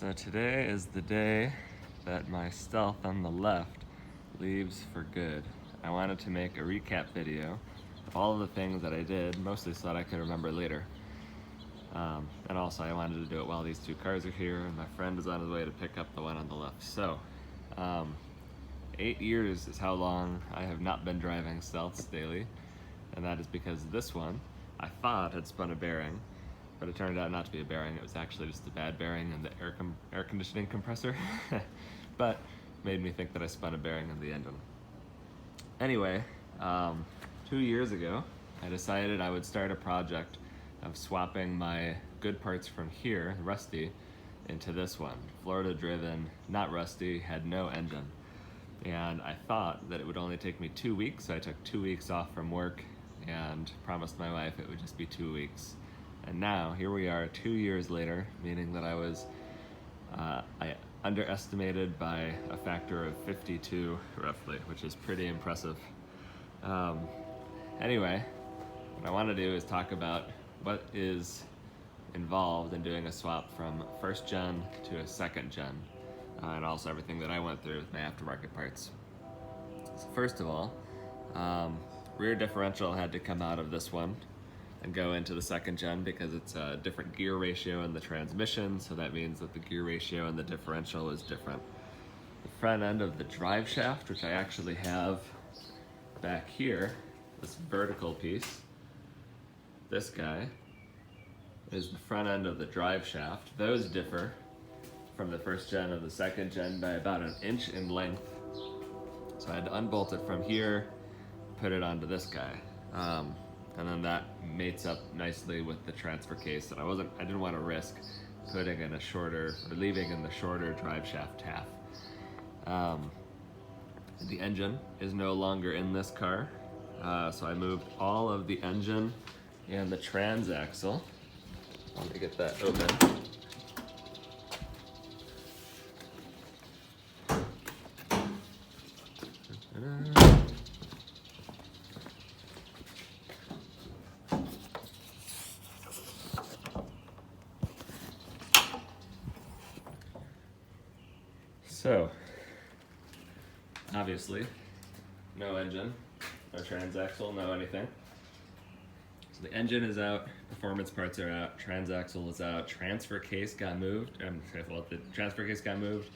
So today is the day that my stealth on the left leaves for good. I wanted to make a recap video of all of the things that I did, mostly so that I could remember later. And also I wanted to do it while these two cars are here and my friend is on his way to pick up the one on the left. So, 8 years is how long I have not been driving stealths daily, and that is because this one I thought had spun a bearing, but it turned out not to be a bearing. It was actually just a bad bearing in the air conditioning compressor, but made me think that I spun a bearing in the engine. Anyway, 2 years ago, I decided I would start a project of swapping my good parts from here, rusty, into this one. Florida driven, not rusty, had no engine. And I thought that it would only take me 2 weeks, so I took 2 weeks off from work and promised my wife it would just be 2 weeks. And now, here we are 2 years later, meaning that I underestimated by a factor of 52, roughly, which is pretty impressive. Anyway, what I want to do is talk about what is involved in doing a swap from first gen to a second gen, and also everything that I went through with my aftermarket parts. So first of all, rear differential had to come out of this one and go into the second gen because it's a different gear ratio in the transmission, so that means that the gear ratio and the differential is different. The front end of the drive shaft, which I actually have back here, this vertical piece, this guy, is the front end of the drive shaft. Those differ from the first gen and the second gen by about 1 inch in length. So I had to unbolt it from here, put it onto this guy. And then that mates up nicely with the transfer case that I didn't want to risk putting in a shorter, or leaving in the shorter drive shaft half. The engine is no longer in this car, so I moved all of the engine and the transaxle. Let me get that open. So, obviously, no engine, no transaxle, no anything. So the engine is out, performance parts are out, transaxle is out, transfer case got moved, the transfer case got moved.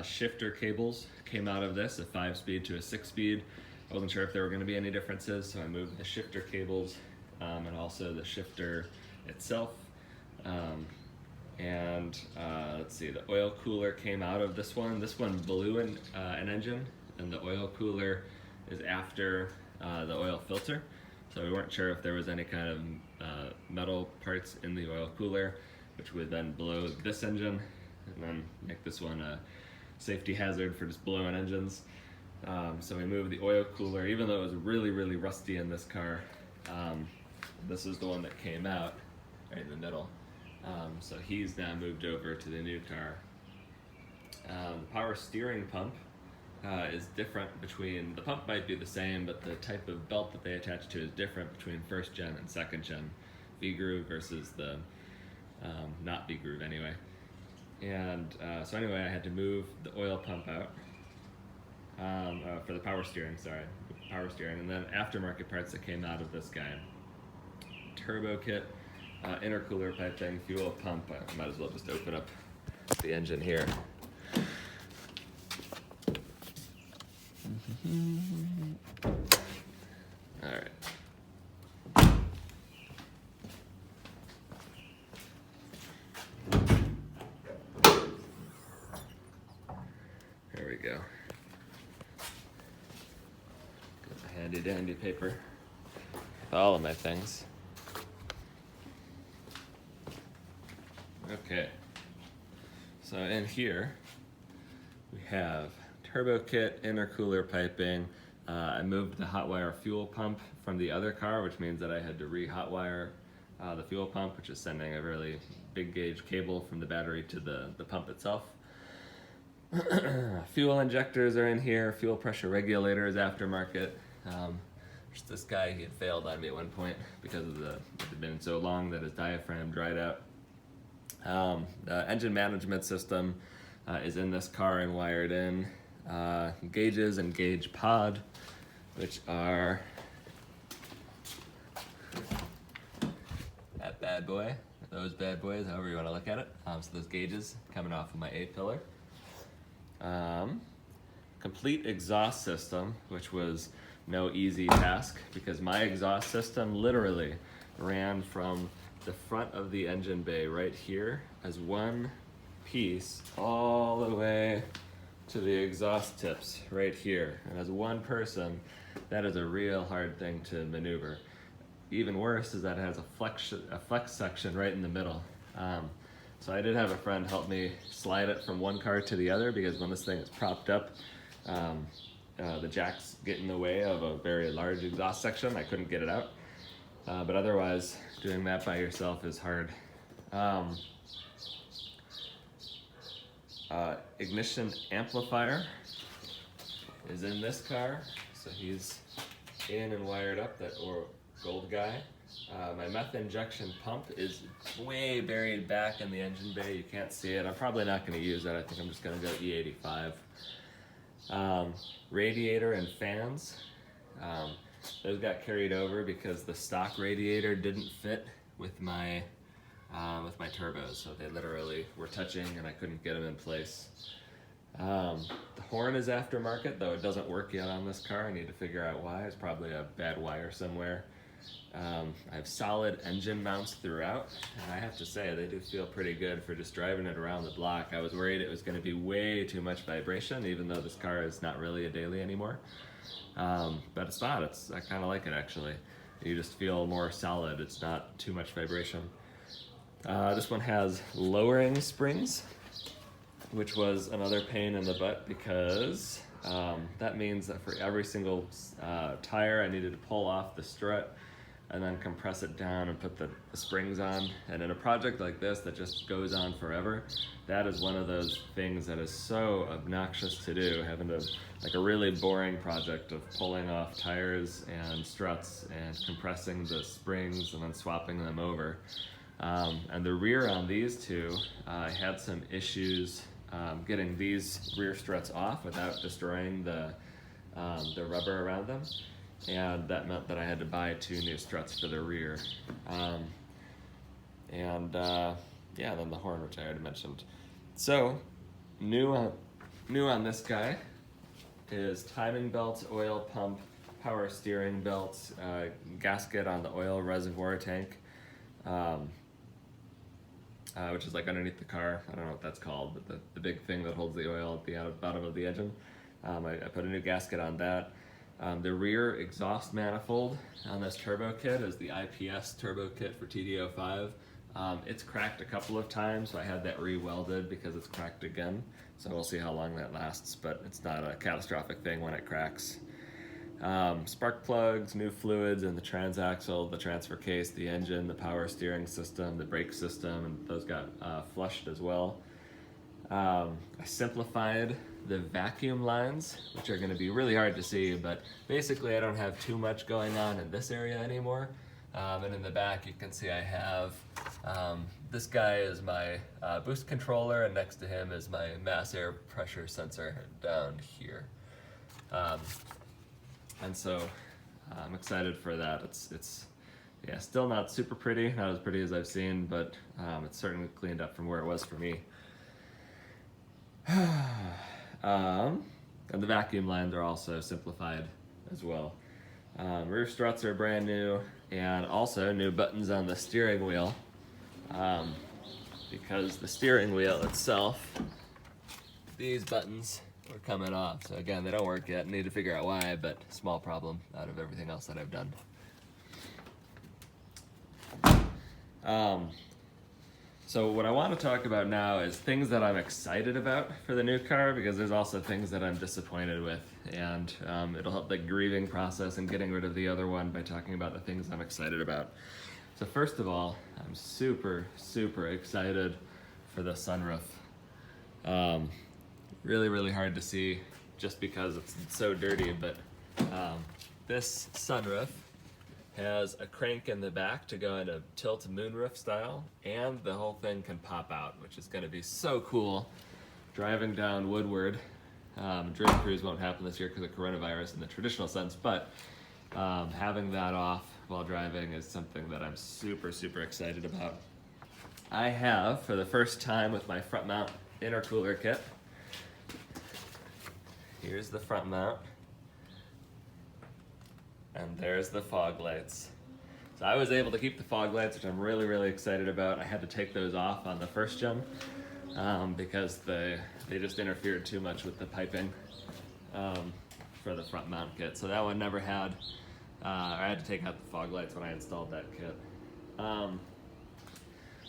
Shifter cables came out of this, a 5-speed to a 6-speed. I wasn't sure if there were going to be any differences, so I moved the shifter cables and also the shifter itself. Let's see, the oil cooler came out of this one. This one blew an engine, and the oil cooler is after the oil filter. So we weren't sure if there was any kind of metal parts in the oil cooler, which would then blow this engine and then make this one a safety hazard for just blowing engines. So we moved the oil cooler, even though it was really, really rusty in this car. This is the one that came out right in the middle. So he's now moved over to the new car. The power steering pump is different between, the pump might be the same, but the type of belt that they attach to is different between first gen and second gen V-groove versus the not V-groove anyway. And so anyway, I had to move the oil pump out for the power steering, and then aftermarket parts that came out of this guy. Turbo kit, intercooler piping, fuel pump. I might as well just open up the engine here. All right. There we go. Got the handy dandy paper with all of my things. Okay, so in here we have turbo kit, intercooler piping. I moved the hot wire fuel pump from the other car, which means that I had to re-hot wire the fuel pump, which is sending a really big gauge cable from the battery to the pump itself. Fuel injectors are in here, fuel pressure regulators, aftermarket. Just this guy, he had failed on me at one point because it had been so long that his diaphragm dried out. The engine management system is in this car and wired in. Gauges and gauge pod, which are that bad boy, those bad boys, however you want to look at it. So those gauges coming off of my A-pillar. Complete exhaust system, which was no easy task because my exhaust system literally ran from the front of the engine bay right here as one piece all the way to the exhaust tips right here. And as one person, that is a real hard thing to maneuver. Even worse is that it has a flex section right in the middle. So I did have a friend help me slide it from one car to the other because when this thing is propped up, the jacks get in the way of a very large exhaust section. I couldn't get it out. But otherwise, doing that by yourself is hard. Ignition amplifier is in this car. So he's in and wired up, that gold guy. My meth injection pump is way buried back in the engine bay. You can't see it. I'm probably not going to use it. I think I'm just going to go E85. Radiator and fans. Those got carried over because the stock radiator didn't fit with my turbos, so they literally were touching and I couldn't get them in place. The horn is aftermarket, though it doesn't work yet on this car. I need to figure out why. It's probably a bad wire somewhere. I have solid engine mounts throughout, and I have to say they do feel pretty good for just driving it around the block. I was worried it was going to be way too much vibration, even though this car is not really a daily anymore. But it's not. I kind of like it, actually. You just feel more solid. It's not too much vibration. This one has lowering springs, which was another pain in the butt because that means that for every single tire I needed to pull off the strut and then compress it down and put the springs on. And in a project like this that just goes on forever, that is one of those things that is so obnoxious to do, having to, like a really boring project of pulling off tires and struts and compressing the springs and then swapping them over. And the rear on these two, I had some issues getting these rear struts off without destroying the rubber around them. And that meant that I had to buy 2 new struts for the rear. Yeah, then the horn, which I already mentioned. So, new on this guy is timing belts, oil pump, power steering belts, gasket on the oil reservoir tank, which is like underneath the car. I don't know what that's called, but the big thing that holds the oil at the bottom of the engine. I put a new gasket on that. The rear exhaust manifold on this turbo kit is the IPS turbo kit for TD05. It's cracked a couple of times, so I had that re-welded because it's cracked again. So we'll see how long that lasts, but it's not a catastrophic thing when it cracks. Spark plugs, new fluids in the transaxle, the transfer case, the engine, the power steering system, the brake system, and those got flushed as well. I simplified the vacuum lines, which are going to be really hard to see, but basically I don't have too much going on in this area anymore. And in the back you can see I have, this guy is my boost controller, and next to him is my mass air pressure sensor down here. And so I'm excited for that. It's yeah, still not super pretty, not as pretty as I've seen, but it's certainly cleaned up from where it was for me. And the vacuum lines are also simplified as well. Rear struts are brand new, and also new buttons on the steering wheel, because the steering wheel itself, these buttons were coming off. So again, they don't work yet. Need to figure out why, but small problem out of everything else that I've done. So what I want to talk about now is things that I'm excited about for the new car, because there's also things that I'm disappointed with, and it'll help the grieving process and getting rid of the other one by talking about the things I'm excited about. So first of all, I'm super, super excited for the sunroof. Really, really hard to see just because it's so dirty, but this sunroof Has a crank in the back to go in a tilt moonroof style, and the whole thing can pop out, which is going to be so cool. Driving down Woodward, Dream Cruise won't happen this year because of coronavirus in the traditional sense, but having that off while driving is something that I'm super, super excited about. I have, for the first time with my front mount intercooler kit, here's the front mount, and there's the fog lights. So I was able to keep the fog lights, which I'm really, really excited about. I had to take those off on the first gen because they just interfered too much with the piping for the front mount kit. So that one never had, I had to take out the fog lights when I installed that kit.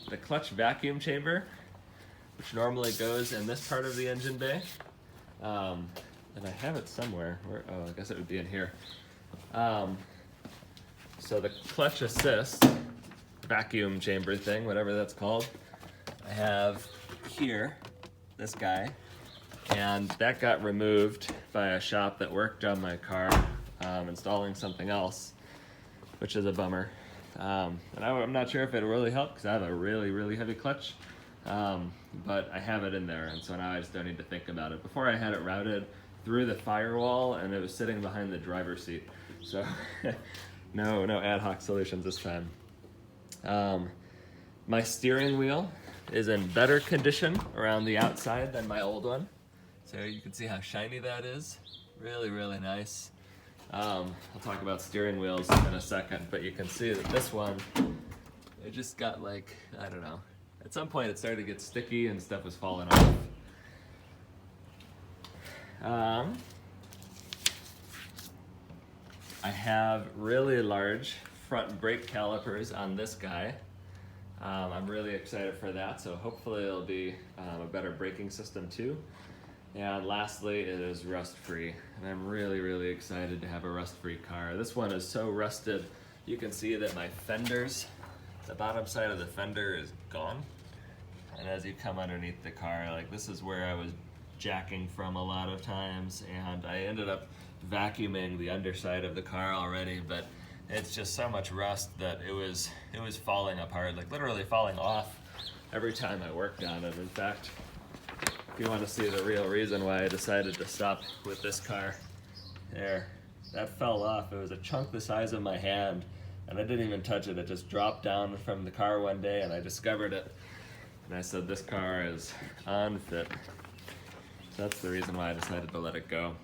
The clutch vacuum chamber, which normally goes in this part of the engine bay, and I have it somewhere. Oh, I guess it would be in here. So the clutch assist vacuum chamber thing, whatever that's called, I have here, this guy, and that got removed by a shop that worked on my car, installing something else, which is a bummer. And I'm not sure if it'll really help because I have a really, really heavy clutch, but I have it in there, and so now I just don't need to think about it. Before I had it routed through the firewall, and it was sitting behind the driver's seat. So no ad hoc solutions this time. My steering wheel is in better condition around the outside than my old one. So you can see how shiny that is. Really, really nice. I'll talk about steering wheels in a second, but you can see that this one, it just got like, I don't know. At some point it started to get sticky and stuff was falling off. I have really large front brake calipers on this guy. I'm really excited for that, so hopefully it'll be a better braking system too. And lastly, it is rust-free, and I'm really, really excited to have a rust-free car. This one is so rusted, you can see that my fenders, the bottom side of the fender is gone. And as you come underneath the car, like this is where I was jacking from a lot of times, and I ended up vacuuming the underside of the car already, but it's just so much rust that it was falling apart, like literally falling off every time I worked on it. In fact, if you want to see the real reason why I decided to stop with this car, there, that fell off. It was a chunk the size of my hand, and I didn't even touch it. It just dropped down from the car one day, and I discovered it, and I said, this car is unfit. That's the reason why I decided to let it go.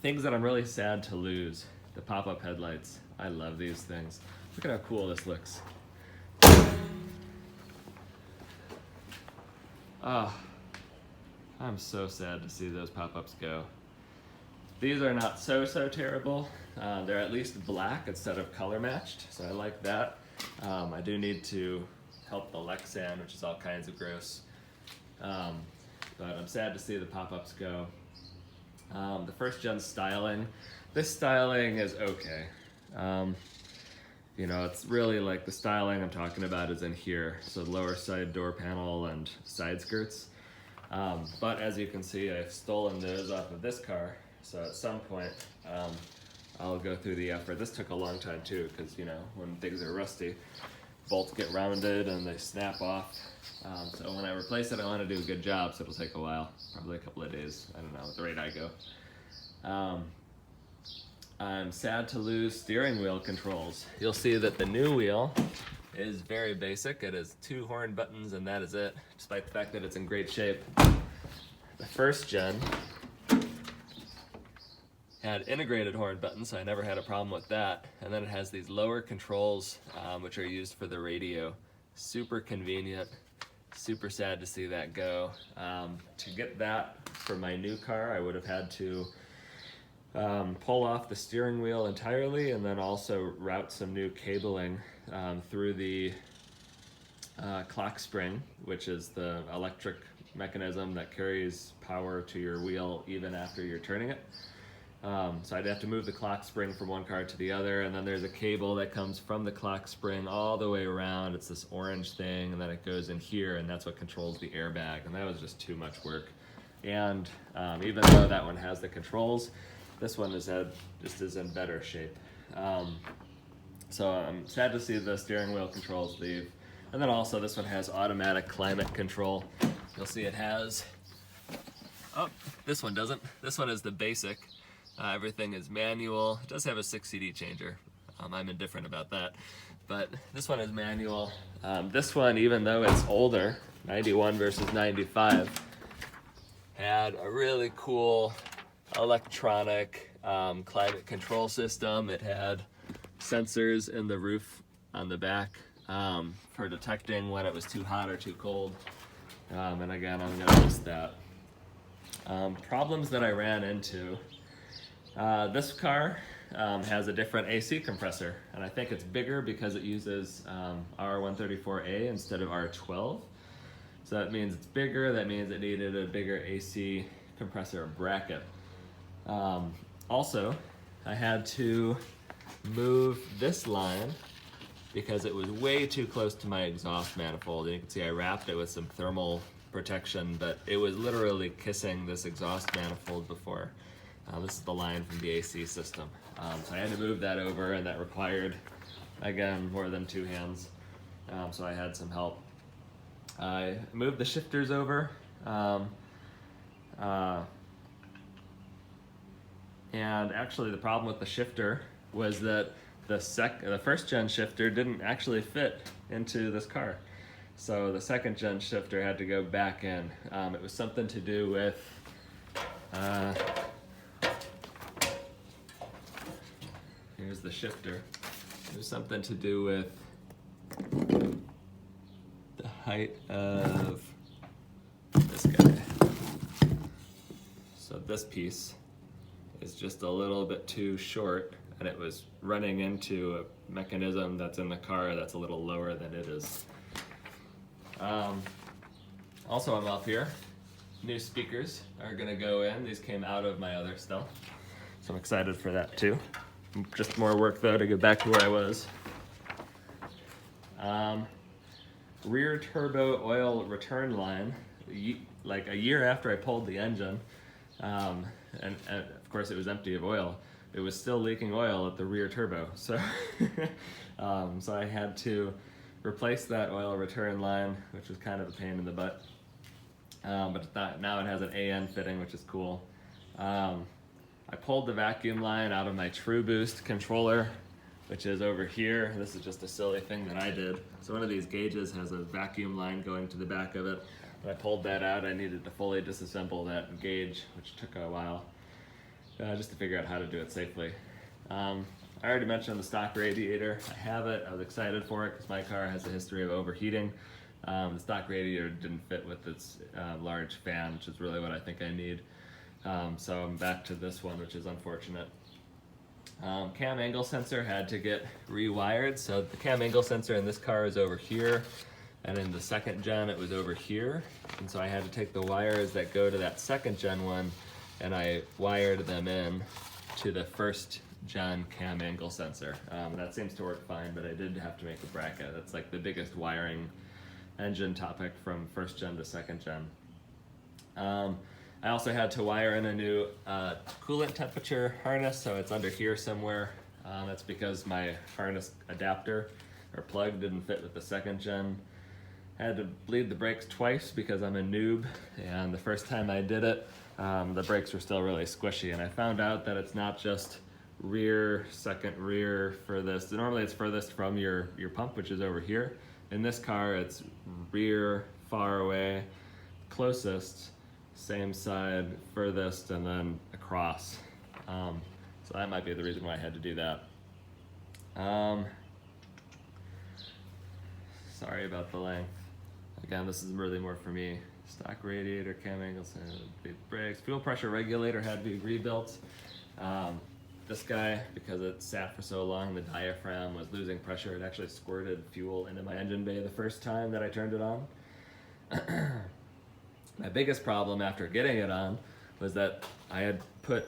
Things that I'm really sad to lose. The pop-up headlights. I love these things. Look at how cool this looks. Oh, I'm so sad to see those pop-ups go. These are not so terrible. They're at least black instead of color matched, so I like that. I do need to help the Lexan, which is all kinds of gross. But I'm sad to see the pop-ups go. The first gen styling, this styling is okay. You know, it's really like the styling I'm talking about is in here. So lower side door panel and side skirts. But as you can see, I've stolen those off of this car. So at some point, I'll go through the effort. This took a long time too, because you know, when things are rusty, bolts get rounded and they snap off. So when I replace it, I want to do a good job, so it'll take a while, probably a couple of days. I don't know, at the rate I go. I'm sad to lose steering wheel controls. You'll see that the new wheel is very basic. It has 2 horn buttons and that is it, despite the fact that it's in great shape. The first gen had integrated horn buttons, so I never had a problem with that. And then it has these lower controls, which are used for the radio. Super convenient, super sad to see that go. To get that for my new car, I would have had to pull off the steering wheel entirely and then also route some new cabling through the clock spring, which is the electric mechanism that carries power to your wheel even after you're turning it. So I'd have to move the clock spring from one car to the other, and then there's a cable that comes from the clock spring all the way around. It's this orange thing, and then it goes in here, and that's what controls the airbag, and that was just too much work. And even though that one has the controls, this one just is in better shape. So I'm sad to see the steering wheel controls leave. And then also this one has automatic climate control. You'll see it has, oh, this one doesn't. This one is the basic. Everything is manual. It does have a 6 CD changer. I'm indifferent about that. But this one is manual. This one, even though it's older, 91 versus 95, had a really cool electronic climate control system. It had sensors in the roof on the back for detecting when it was too hot or too cold. And again, I'm gonna list that. Problems that I ran into. This car has a different AC compressor, and I think it's bigger because it uses R134A instead of R12. So that means it's bigger, that means it needed a bigger AC compressor bracket. Also, I had to move this line because it was way too close to my exhaust manifold. And you can see I wrapped it with some thermal protection, but it was literally kissing this exhaust manifold before. This is the line from the AC system. So I had to move that over, and that required, again, more than 2 hands. So I had some help. I moved the shifters over. And actually the problem with the shifter was that the first gen shifter didn't actually fit into this car. So the second gen shifter had to go back in. It was something to do with, here's the shifter. It was something to do with the height of this guy. So this piece is just a little bit too short, and it was running into a mechanism that's in the car that's a little lower than it is. Also, I'm up here. New speakers are gonna go in. These came out of my other stuff, so I'm excited for that too. Just more work though to get back to where I was. Rear turbo oil return line, like a year after I pulled the engine, and of course it was empty of oil, it was still leaking oil at the rear turbo. So, so I had to replace that oil return line, which was kind of a pain in the butt. But now it has an AN fitting, which is cool. I pulled the vacuum line out of my True Boost controller, which is over here. This is just a silly thing that I did. So one of these gauges has a vacuum line going to the back of it. When I pulled that out, I needed to fully disassemble that gauge, which took a while, just to figure out how to do it safely. I already mentioned the stock radiator. I have it. I was excited for it because my car has a history of overheating. The stock radiator didn't fit with its large fan, which is really what I think I need. So I'm back to this one, which is unfortunate. Cam angle sensor had to get rewired. So the cam angle sensor in this car is over here, and in the second gen it was over here. And so I had to take the wires that go to that second gen one, and I wired them in to the first gen cam angle sensor. That seems to work fine, but I did have to make a bracket. That's like the biggest wiring engine topic from first gen to second gen. I also had to wire in a new coolant temperature harness, so it's under here somewhere. That's because my harness adapter or plug didn't fit with the second gen. I had to bleed the brakes twice because I'm a noob, and the first time I did it, the brakes were still really squishy, and I found out that it's not just rear, second rear furthest. Normally it's furthest from your pump, which is over here. In this car, it's rear, far away, closest, same side, furthest, and then across. So that might be the reason why I had to do that. Sorry about the length. Again, this is really more for me. Stock radiator, cam angles, and brakes. Fuel pressure regulator had to be rebuilt. This guy, because it sat for so long, the diaphragm was losing pressure. It actually squirted fuel into my engine bay the first time that I turned it on. My biggest problem after getting it on was that I had put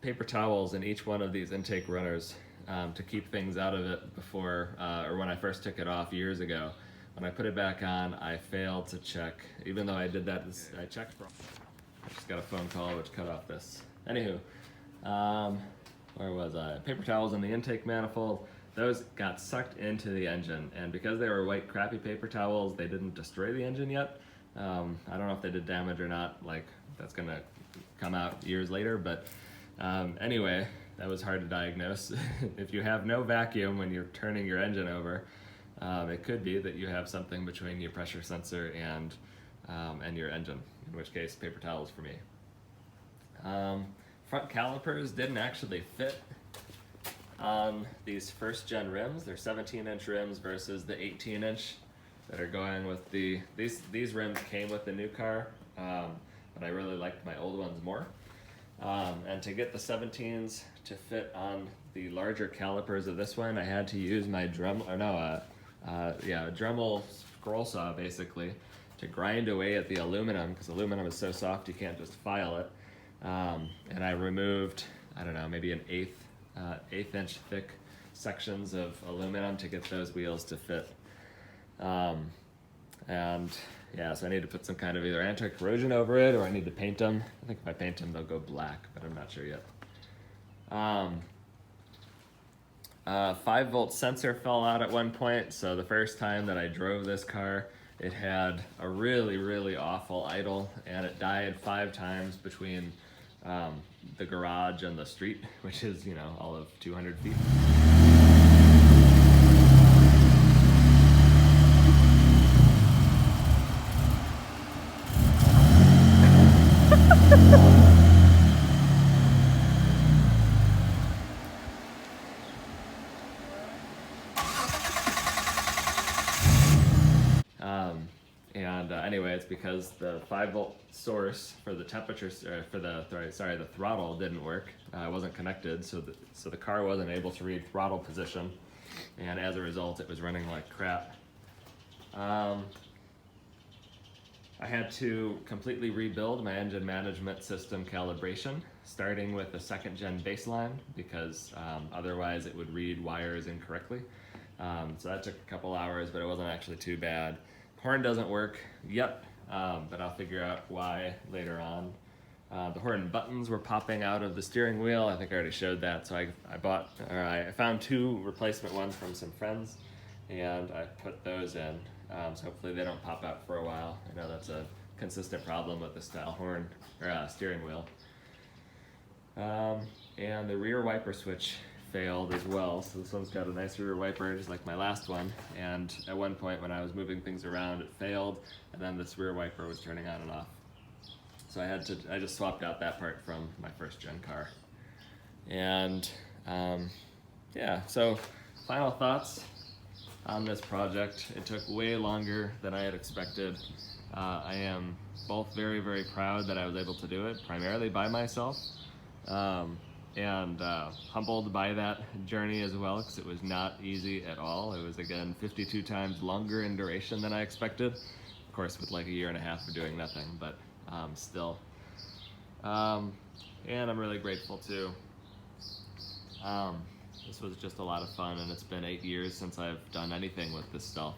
paper towels in each one of these intake runners to keep things out of it before, or when I first took it off years ago. When I put it back on, I failed to check. Even though I did that, I checked. I just got a phone call which cut off this. Anywho, where was I? Paper towels in the intake manifold. Those got sucked into the engine, and because they were white crappy paper towels, they didn't destroy the engine yet. I don't know if they did damage or not, like that's gonna come out years later, but anyway, that was hard to diagnose. If you have no vacuum when you're turning your engine over, it could be that you have something between your pressure sensor and your engine, in which case paper towels for me. Front calipers didn't actually fit on these first gen rims. They're 17-inch rims versus the 18-inch that are going with these rims came with the new car, but I really liked my old ones more. And to get the 17s to fit on the larger calipers of this one, I had to use my Dremel scroll saw basically to grind away at the aluminum, because aluminum is so soft you can't just file it. And I removed, I don't know, maybe an eighth inch thick sections of aluminum to get those wheels to fit. And yeah, so I need to put some kind of either anti-corrosion over it, or I need to paint them. I think if I paint them, they'll go black, but I'm not sure yet. 5-volt sensor fell out at one point, so the first time that I drove this car, it had a really, really awful idle, and it died 5 times between the garage and the street, which is, you know, all of 200 feet. Anyway, it's because the 5-volt source for the temperature, for the throttle didn't work. It wasn't connected, so the car wasn't able to read throttle position, and as a result, it was running like crap. I had to completely rebuild my engine management system calibration, starting with the 2nd gen baseline, because otherwise it would read wires incorrectly. So that took a couple hours, but it wasn't actually too bad. Horn doesn't work yet, but I'll figure out why later on. The horn buttons were popping out of the steering wheel. I think I already showed that. So I found 2 replacement ones from some friends, and I put those in. So hopefully they don't pop out for a while. I know that's a consistent problem with the style horn or steering wheel. And the rear wiper switch failed as well. So this one's got a nice rear wiper, just like my last one. And at one point when I was moving things around, it failed, and then this rear wiper was turning on and off. So I just swapped out that part from my 1st gen car. And yeah, so final thoughts on this project. It took way longer than I had expected. I am both very, very proud that I was able to do it, primarily by myself. And humbled by that journey as well, because it was not easy at all. It was, again, 52 times longer in duration than I expected. Of course, with like a year and a half of doing nothing, but still. And I'm really grateful too. This was just a lot of fun, and it's been 8 years since I've done anything with this stuff.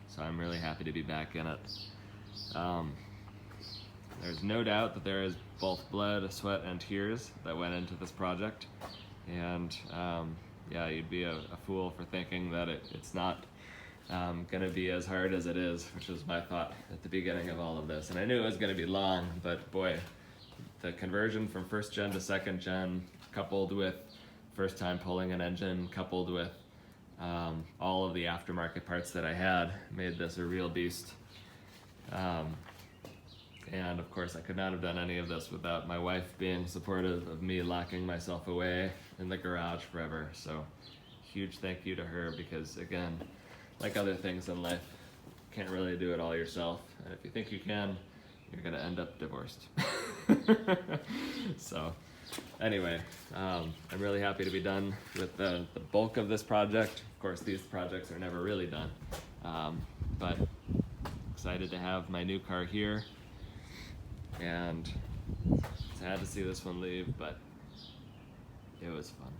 So I'm really happy to be back in it. There's no doubt that there is both blood, sweat, and tears that went into this project. And yeah, you'd be a fool for thinking that it's not gonna be as hard as it is, which was my thought at the beginning of all of this. And I knew it was gonna be long, but boy, the conversion from 1st gen to 2nd gen, coupled with first time pulling an engine, coupled with all of the aftermarket parts that I had, made this a real beast. And of course, I could not have done any of this without my wife being supportive of me locking myself away in the garage forever. So huge thank you to her, because again, like other things in life, you can't really do it all yourself. And if you think you can, you're gonna end up divorced. So anyway, I'm really happy to be done with the bulk of this project. Of course, these projects are never really done. But excited to have my new car here. And sad to see this one leave, but it was fun.